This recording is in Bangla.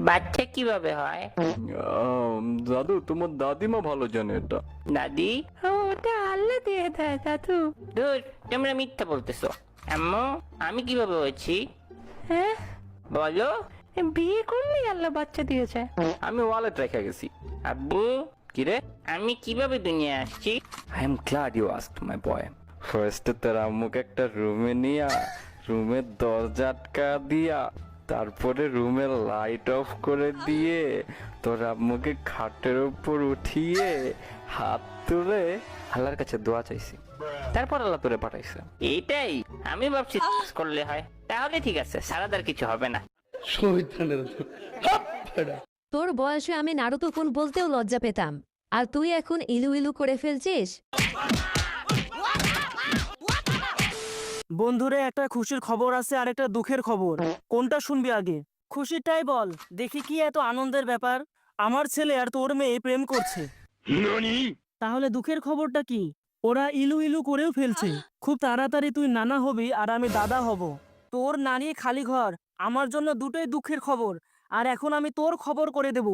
বাচ্চা কিভাবে হয়? দাদু, তোমার দাদিমা ভালো জানে এটা। দাদি? ওটা আল্লাহ দিয়ে দেয় দাদু। ধুর, তোমরা মিথ্যা বলতেছো। আম্মু, আমি কিভাবে হয়েছি? হ্যাঁ বলো। বিয়ে করলে আল্লাহ বাচ্চা দিয়েছে। আমি ওয়ালেট রেখে গেছি। আব্বু, কিরে? আমি কিভাবে দুনিয়া আসছি? I am glad you asked my boy. ফার্স্টে তোর আম্মুকে একটা রুমে নিয়া, রুমের দরজা আটকা দিয়া, তারপরে রুমের লাইট অফ করে দিয়ে তোর আম্মুকে খাটের উপর উঠিয়ে হাত তুলে আল্লাহর কাছে দোয়া চাইছি, তারপর আল্লাহ তোরে পাঠাইছে। এটাই আমি ভাবছি করলে হয়। তাহলে ঠিক আছে, সারাদার কিছু হবে না। তোর বয়সে আমি নারুতো কোন বলতেও লজ্জা পেতাম, আর তুই এখন ইলু ইলু করে ফেলছিস। বন্ধুরে, একটা খুশির খবর আছে আর একটা দুঃখের খবর। কোনটা শুনবি আগে? খুশিটাই বল দেখি, কি এত আনন্দের ব্যাপার? আমার ছেলে আর তোর মেয়ে প্রেম করছে। তাহলে দুঃখের খবরটা কি? ওরা ইলু ইলু করেও ফেলছে। খুব তাড়াতাড়ি তুই নানা হবি আর আমি দাদা হব। তোর নানি খালি ঘর, আমার জন্য দুটোই দুঃখের খবর। আর এখন আমি তোর খবর করে দেব।